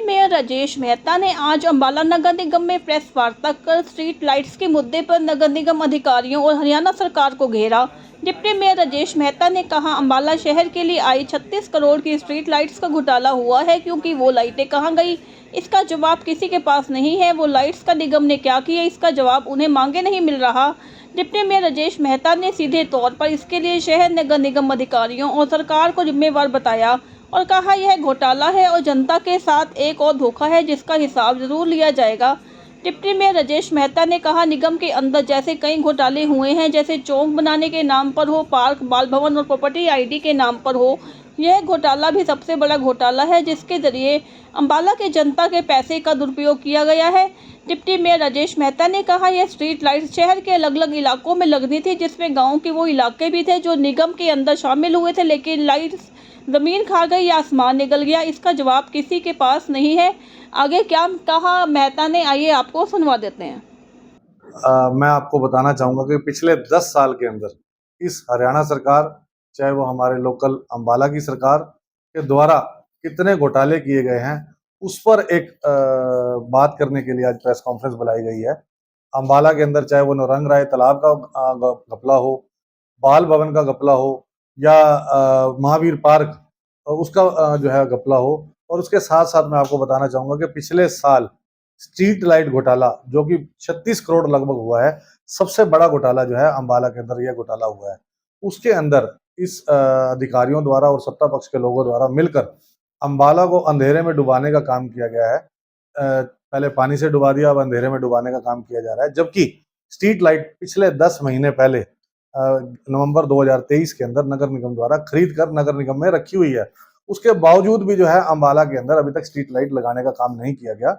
Mayor Rajesh Mehta ने आज अंबाला नगर निगम में प्रेस वार्ता कर स्ट्रीट लाइट्स के मुद्दे पर नगर निगम अधिकारियों और हरियाणा सरकार को घेरा। डिप्टी मेयर राजेश मेहता ने कहा, अंबाला शहर के लिए आई 36 करोड़ की स्ट्रीट लाइट्स का घोटाला हुआ है, क्योंकि वो लाइटें कहाँ गई, इसका जवाब किसी के पास नहीं है। वो लाइट्स का निगम ने क्या किया, इसका जवाब उन्हें मांगे नहीं मिल रहा। डिप्टी मेयर राजेश मेहता ने सीधे तौर पर इसके लिए शहर नगर निगम अधिकारियों और सरकार को जिम्मेवार बताया और कहा, यह घोटाला है और जनता के साथ एक और धोखा है, जिसका हिसाब जरूर लिया जाएगा। डिप्टी मेयर राजेश मेहता ने कहा, निगम के अंदर जैसे कई घोटाले हुए हैं, जैसे चौक बनाने के नाम पर हो, पार्क, बाल भवन और प्रॉपर्टी आईडी के नाम पर हो, यह घोटाला भी सबसे बड़ा घोटाला है, जिसके जरिए अंबाला के जनता के पैसे का दुरुपयोग किया गया है। डिप्टी मेयर राजेश मेहता ने कहा, यह स्ट्रीट लाइट शहर के अलग अलग इलाकों में लगनी थी, जिसमें गाँव के वो इलाके भी थे जो निगम के अंदर शामिल हुए थे, लेकिन लाइट्स जमीन खा गई या आसमान निकल गया, इसका जवाब किसी के पास नहीं है। आगे क्या कहा मेहता ने, आइए आपको सुनवा देते हैं। मैं आपको बताना चाहूँगा कि पिछले 10 साल के अंदर इस हरियाणा सरकार, चाहे वो हमारे लोकल अंबाला की सरकार के द्वारा कितने घोटाले किए गए हैं, उस पर एक बात करने के लिए आज प्रेस कॉन्फ्रेंस बुलाई गई है। अंबाला के अंदर चाहे वो नौरंग राय तालाब का घपला हो, बाल भवन का घपला हो या महावीर पार्क उसका जो है घपला हो, और उसके साथ साथ मैं आपको बताना चाहूँगा कि पिछले साल स्ट्रीट लाइट घोटाला जो कि 36 करोड़ लगभग हुआ है, सबसे बड़ा घोटाला जो है अंबाला के अंदर यह घोटाला हुआ है। उसके अंदर इस अधिकारियों द्वारा और सत्ता पक्ष के लोगों द्वारा मिलकर अंबाला को अंधेरे में डुबाने का काम किया गया है। पहले पानी से डुबा दिया, अब अंधेरे में डुबाने का काम किया जा रहा है, जबकि स्ट्रीट लाइट पिछले 10 महीने पहले नवंबर 2023 के अंदर नगर निगम द्वारा खरीद कर नगर निगम में रखी हुई है। उसके बावजूद भी जो है अंबाला के अंदर अभी तक स्ट्रीट लाइट लगाने का काम नहीं किया गया।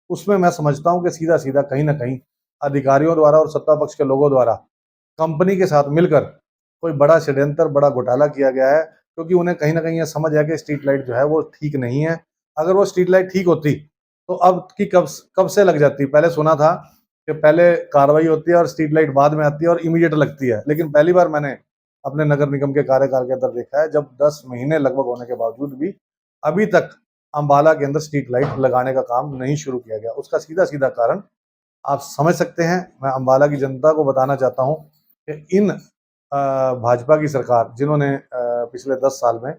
उसमें मैं समझता हूं कि सीधा सीधा कहीं ना कहीं अधिकारियों द्वारा और सत्ता पक्ष के लोगों द्वारा कंपनी के साथ मिलकर कोई बड़ा षड्यंत्र, बड़ा घोटाला किया गया है, क्योंकि उन्हें कहीं ना कहीं यह समझ है कि स्ट्रीट लाइट जो है वो ठीक नहीं है। अगर वो स्ट्रीट लाइट ठीक होती तो अब की कब से लग जाती। पहले सुना था कि पहले कार्रवाई होती है और स्ट्रीट लाइट बाद में आती है और इमीडिएट लगती है, लेकिन पहली बार मैंने अपने नगर निगम के कार्यकाल के अंदर देखा है जब 10 महीने लगभग होने के बावजूद भी अभी तक अंबाला के अंदर स्ट्रीट लाइट लगाने का काम नहीं शुरू किया गया। उसका सीधा सीधा कारण आप समझ सकते हैं। मैं अंबाला की जनता को बताना चाहता हूं कि इन भाजपा की सरकार जिन्होंने पिछले 10 साल में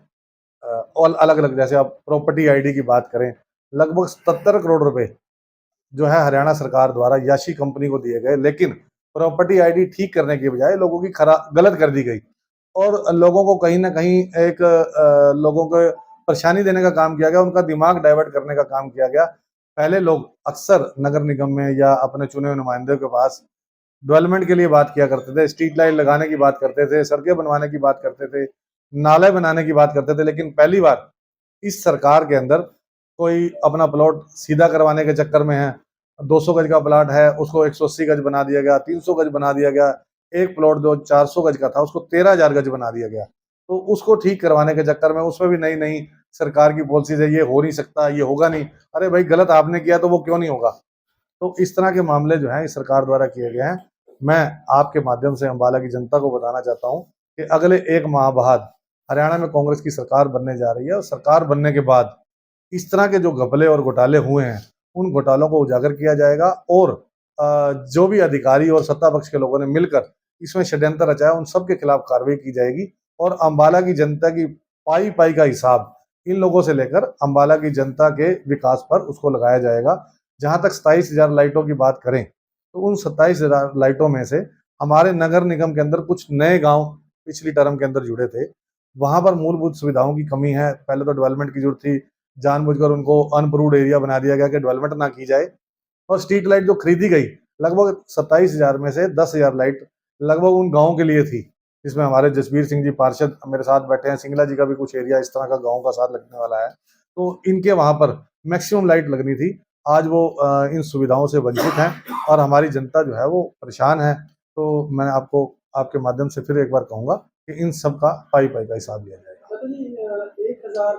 और अलग अलग, जैसे आप प्रॉपर्टी आईडी की बात करें, लगभग 77 करोड़ रुपए जो है हरियाणा सरकार द्वारा याशी कंपनी को दिए गए, लेकिन प्रॉपर्टी आईडी ठीक करने के बजाय लोगों की गलत कर दी गई और लोगों को कहीं ना कहीं एक लोगों को परेशानी देने का काम किया गया, उनका दिमाग डाइवर्ट करने का काम किया गया। पहले लोग अक्सर नगर निगम में या अपने चुने हुए नुमाइंदों के पास डेवलपमेंट के लिए बात किया करते थे, स्ट्रीट लाइट लगाने की बात करते थे, सड़कें बनवाने की बात करते थे, नाले बनाने की बात करते थे, लेकिन पहली बार इस सरकार के अंदर कोई अपना प्लॉट सीधा करवाने के चक्कर में है, 200 गज का प्लाट है उसको 180 गज बना दिया गया, 300 गज बना दिया गया, एक प्लॉट जो 400 गज का था उसको 13,000 गज बना दिया गया। तो उसको ठीक करवाने के चक्कर में उसमें भी नई नई सरकार की पॉलिसीज है, ये हो नहीं सकता, ये होगा नहीं। अरे भाई, गलत आपने किया तो वो क्यों नहीं होगा। तो इस तरह के मामले जो हैं इस सरकार द्वारा किए गए हैं। मैं आपके माध्यम से अंबाला की जनता को बताना चाहता हूं कि अगले 1 माह बाद हरियाणा में कांग्रेस की सरकार बनने जा रही है और सरकार बनने के बाद इस तरह के जो घपले और घोटाले हुए हैं उन घोटालों को उजागर किया जाएगा और जो भी अधिकारी और सत्ता पक्ष के लोगों ने मिलकर इसमें षड्यंत्र रचा है उन सब के खिलाफ कार्रवाई की जाएगी और अंबाला की जनता की पाई पाई का हिसाब इन लोगों से लेकर अंबाला की जनता के विकास पर उसको लगाया जाएगा। जहां तक 27,000 लाइटों की बात करें तो उन 27,000 लाइटों में से हमारे नगर निगम के अंदर कुछ नए गांव पिछली टर्म के अंदर जुड़े थे, वहां पर मूलभूत सुविधाओं की कमी है। पहले तो डेवलपमेंट की जरूरत थी, जानबूझकर उनको अनअप्रूव्ड एरिया बना दिया गया कि डेवलपमेंट ना की जाए। और स्ट्रीट लाइट जो खरीदी गई लगभग 27,000 में से 10,000 लाइट लगभग उन गाँव के लिए थी, जिसमें हमारे जसबीर सिंह जी पार्षद मेरे साथ बैठे हैं, सिंगला जी का भी कुछ एरिया इस तरह का गाँव का साथ लगने वाला है। तो इनके वहां पर मैक्सिमम लाइट लगनी थी, आज वो इन सुविधाओं से वंचित हैं और हमारी जनता जो है वो परेशान है। तो मैं आपको आपके माध्यम से फिर एक बार कहूंगा कि इन सब का पाई पाई का हिसाब लिया जाएगा। 1,000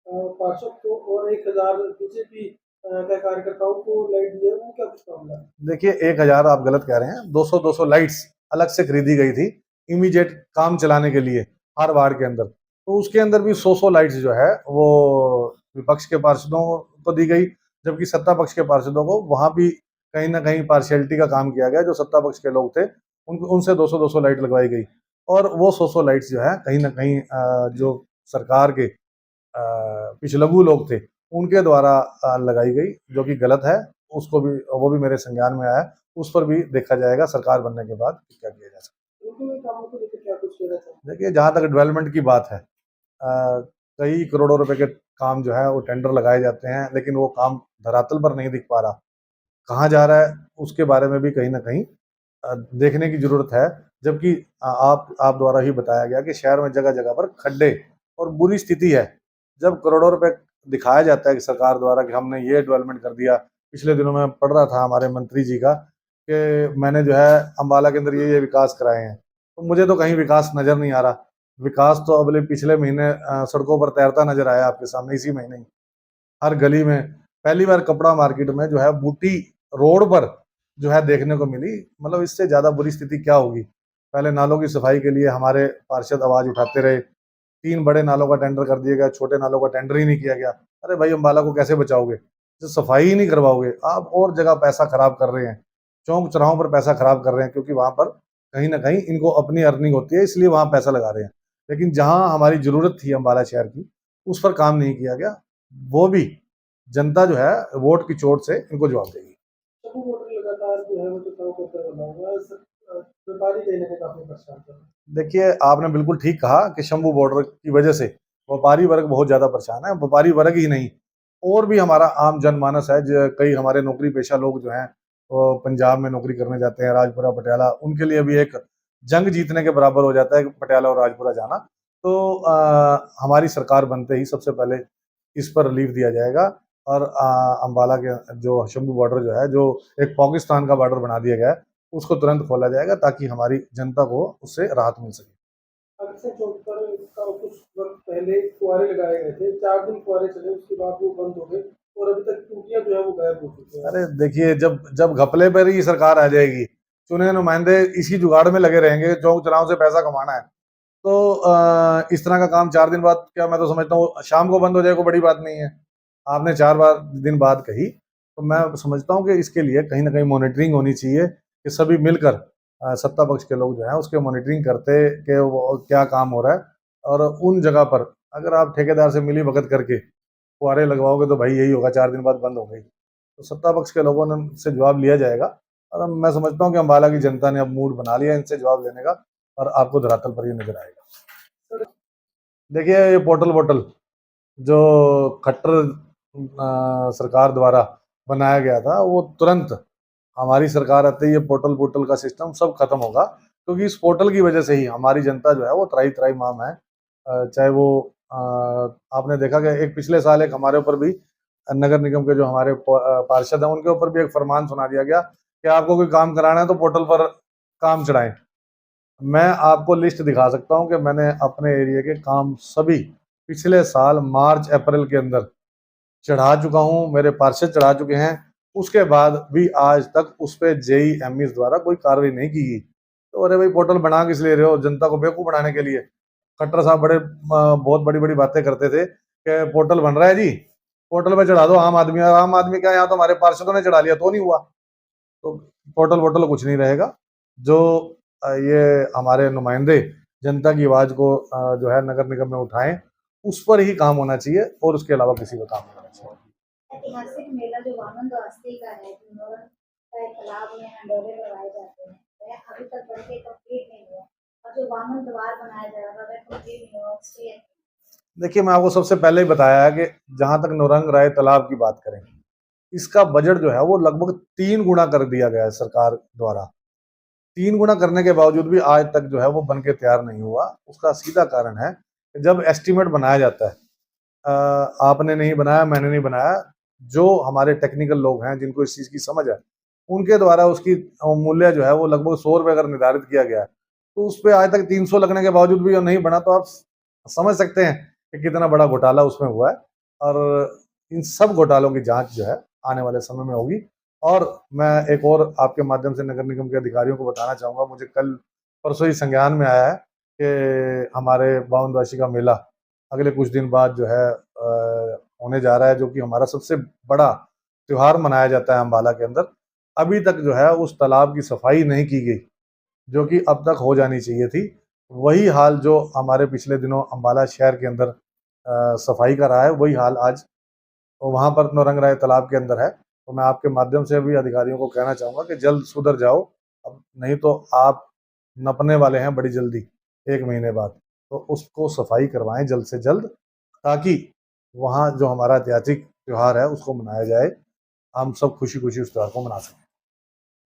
पार्षद को और 1,000 बीजेपी के कार्यकर्ताओं को लाइट दी है, वो क्या कुछ मामला है? देखिए, 1,000 आप गलत कह रहे हैं, 200 लाइट्स अलग से खरीदी गई थी इमीडिएट काम चलाने के लिए हर वार्ड के अंदर। तो उसके अंदर भी 100 लाइट्स जो है वो विपक्ष के पार्षदों को दी गई, जबकि सत्ता पक्ष के पार्षदों को वहां भी कहीं ना कहीं पार्शियलिटी का काम किया गया। जो सत्ता पक्ष के लोग थे उनसे 200-200 लाइट लगवाई गई, और वो 100-100 लाइट्स जो है कहीं ना कहीं जो सरकार के पिछलग्गू लोग थे उनके द्वारा लगाई गई, जो कि गलत है। उसको भी, वो भी मेरे संज्ञान में आया, उस पर भी देखा जाएगा सरकार बनने के बाद क्या किया जा सकता उनके कामों को लेकर क्या कुछ कहना चाहिए? है। देखिए, जहाँ तक डेवलपमेंट की बात है, कई करोड़ों रुपए के काम जो है वो टेंडर लगाए जाते हैं, लेकिन वो काम धरातल पर नहीं दिख पा रहा, कहाँ जा रहा है उसके बारे में भी कहीं ना कहीं देखने की जरूरत है। जबकि आप द्वारा ही बताया गया कि शहर में जगह जगह पर खड्डे और बुरी स्थिति है। जब करोड़ों रुपए दिखाया जाता है कि सरकार द्वारा कि हमने ये डेवलपमेंट कर दिया, पिछले दिनों में पढ़ रहा था हमारे मंत्री जी का कि मैंने जो है अम्बाला के अंदर ये विकास कराए हैं, तो मुझे तो कहीं विकास नजर नहीं आ रहा। विकास तो अगले पिछले महीने सड़कों पर तैरता नजर आया आपके सामने, इसी महीने ही हर गली में। पहली बार कपड़ा मार्केट में जो है बूटी रोड पर जो है देखने को मिली। मतलब इससे ज्यादा बुरी स्थिति क्या होगी। पहले नालों की सफाई के लिए हमारे पार्षद आवाज उठाते रहे, 3 बड़े नालों का टेंडर कर दिया गया, छोटे नालों का टेंडर ही नहीं किया गया। अरे भाई, अम्बाला को कैसे बचाओगे जब सफाई ही नहीं करवाओगे? आप और जगह पैसा खराब कर रहे हैं, चौक चौराहों पर पैसा खराब कर रहे हैं, क्योंकि वहां पर कहीं ना कहीं इनको अपनी अर्निंग होती है, इसलिए वहां पैसा लगा रहे हैं। लेकिन जहां हमारी जरूरत थी अम्बाला शहर की, उस पर काम नहीं किया गया। वो भी जनता जो है वोट की चोट से इनको जवाब देगी। सभी वोटर लगातार जो है वो चुनाव करते बना हुआ है, व्यापारी कहीं ना कहीं काफी परेशान कर रहे हैं। देखिए, आपने बिल्कुल ठीक कहा कि शंभू बॉर्डर की वजह से व्यापारी वर्ग बहुत ज्यादा परेशान है। व्यापारी वर्ग ही नहीं, और भी हमारा आम जनमानस है, जो कई हमारे नौकरी पेशा लोग जो हैं वो पंजाब में नौकरी करने जाते हैं, राजपुरा पटियाला, उनके लिए भी एक जंग जीतने के बराबर हो जाता है कि पटियाला और राजपुरा जाना। तो हमारी सरकार बनते ही सबसे पहले इस पर रिलीफ दिया जाएगा, और अम्बाला के जो शंभू बॉर्डर जो है, जो एक पाकिस्तान का बॉर्डर बना दिया गया है, उसको तुरंत खोला जाएगा, ताकि हमारी जनता को उससे राहत मिल सके। अक्षय चौक पर का कुछ वक्त पहले फुहारे लगाए गए थे, 4 दिन फुहारे चले, उसके बाद वो बंद हो गए और अभी तक टूटियां जो है वो गायब हो चुकी है। अरे देखिए, जब जब घपले पर ही सरकार आ जाएगी, चुने नुमाइंदे इसी जुगाड़ में लगे रहेंगे, चौक चौराहों से पैसा कमाना है, तो इस तरह का काम 4 दिन बाद, क्या मैं तो समझता हूँ शाम को बंद हो जाए, कोई बड़ी बात नहीं है। आपने 4 दिन बाद कही, तो मैं समझता हूँ कि इसके लिए कहीं ना कहीं मॉनिटरिंग होनी चाहिए, कि सभी मिलकर सत्ता पक्ष के लोग जो है उसके मॉनिटरिंग करते कि वो क्या काम हो रहा है। और उन जगह पर अगर आप ठेकेदार से मिली भगत करके फुहारे लगवाओगे, तो भाई यही होगा, 4 दिन बाद बंद हो गई। तो सत्ता पक्ष के लोगों ने से जवाब लिया जाएगा, और मैं समझता हूँ कि अम्बाला की जनता ने अब मूड बना लिया इनसे जवाब लेने का, और आपको धरातल पर ही नजर आएगा। देखिए, ये पोर्टल वोटल जो खट्टर सरकार द्वारा बनाया गया था, वो तुरंत हमारी सरकार आते ही ये पोर्टल वोटल का सिस्टम सब खत्म होगा, क्योंकि इस पोर्टल की वजह से ही हमारी जनता जो है वो त्राही त्राही माम है। चाहे वो आपने देखा कि एक पिछले साल एक हमारे ऊपर भी नगर निगम के जो हमारे पार्षद हैं, उनके ऊपर भी एक फरमान सुना दिया गया कि आपको कोई काम कराना है तो पोर्टल पर काम चढ़ाएं। मैं आपको लिस्ट दिखा सकता हूं कि मैंने अपने एरिया के काम सभी पिछले साल मार्च अप्रैल के अंदर चढ़ा चुका हूं, मेरे पार्षद चढ़ा चुके हैं। उसके बाद भी आज तक उस पर JEMs द्वारा कोई कार्रवाई नहीं की गई। तो अरे भाई, पोर्टल बना किस लिए रहे हो? जनता को बेवकूफ बनाने के लिए। खट्टर साहब बहुत बड़ी बड़ी बातें करते थे कि पोर्टल बन रहा है जी, पोर्टल पे चढ़ा दो आम आदमी। और आम आदमी क्या, यहाँ तो हमारे पार्षदों ने चढ़ा लिया तो नहीं हुआ। तो पोर्टल वोटल कुछ नहीं रहेगा। जो ये हमारे नुमाइंदे जनता की आवाज को जो है नगर निगम में उठाएं, उस पर ही काम होना चाहिए, और उसके अलावा किसी का काम नहीं होना चाहिए। ऐतिहासिक मेला जो वामन अस्थि का है, तालाब में डोले लगाए जाते हैं, वह अभी तक बनके कंप्लीट नहीं हुआ, और जो वामन द्वार बनाया जा रहा था वह कंप्लीट नहीं हुआ, उसकी देखिए, मैं आपको सबसे पहले ही बताया है कि जहां तक नौरंग राय तालाब की बात करें, इसका बजट जो है वो लगभग 3 गुना कर दिया गया है सरकार द्वारा। 3 गुना करने के बावजूद भी आज तक जो है वो बन के तैयार नहीं हुआ। उसका सीधा कारण है कि जब एस्टीमेट बनाया जाता है, आपने नहीं बनाया, मैंने नहीं बनाया, जो हमारे टेक्निकल लोग हैं जिनको इस चीज़ की समझ है, उनके द्वारा उसकी मूल्य जो है वो लगभग 100 रुपये अगर निर्धारित किया गया है, तो उस पर आज तक 300 लगने के बावजूद भी नहीं बना। तो आप समझ सकते हैं कि कितना बड़ा घोटाला उसमें हुआ है। और इन सब घोटालों की जांच जो है आने वाले समय में होगी। और मैं एक और आपके माध्यम से नगर निगम के अधिकारियों को बताना चाहूँगा, मुझे कल परसों ही संज्ञान में आया है कि हमारे बावनवासी का मेला अगले कुछ दिन बाद जो है होने जा रहा है, जो कि हमारा सबसे बड़ा त्योहार मनाया जाता है अम्बाला के अंदर, अभी तक जो है उस तालाब की सफाई नहीं की गई, जो कि अब तक हो जानी चाहिए थी। वही हाल जो हमारे पिछले दिनों अम्बाला शहर के अंदर सफाई का रहा है, वही हाल आज वहाँ पर नौरंग राय तालाब के अंदर है। तो मैं आपके माध्यम से भी अधिकारियों को कहना चाहूँगा कि जल्द सुधर जाओ, अब नहीं तो आप नपने वाले हैं बड़ी जल्दी, 1 महीने बाद। तो उसको सफाई करवाएं जल्द से जल्द, ताकि वहाँ जो हमारा ऐतिहासिक त्योहार है उसको मनाया जाए, हम सब खुशी खुशी उस त्योहार को मना सकें।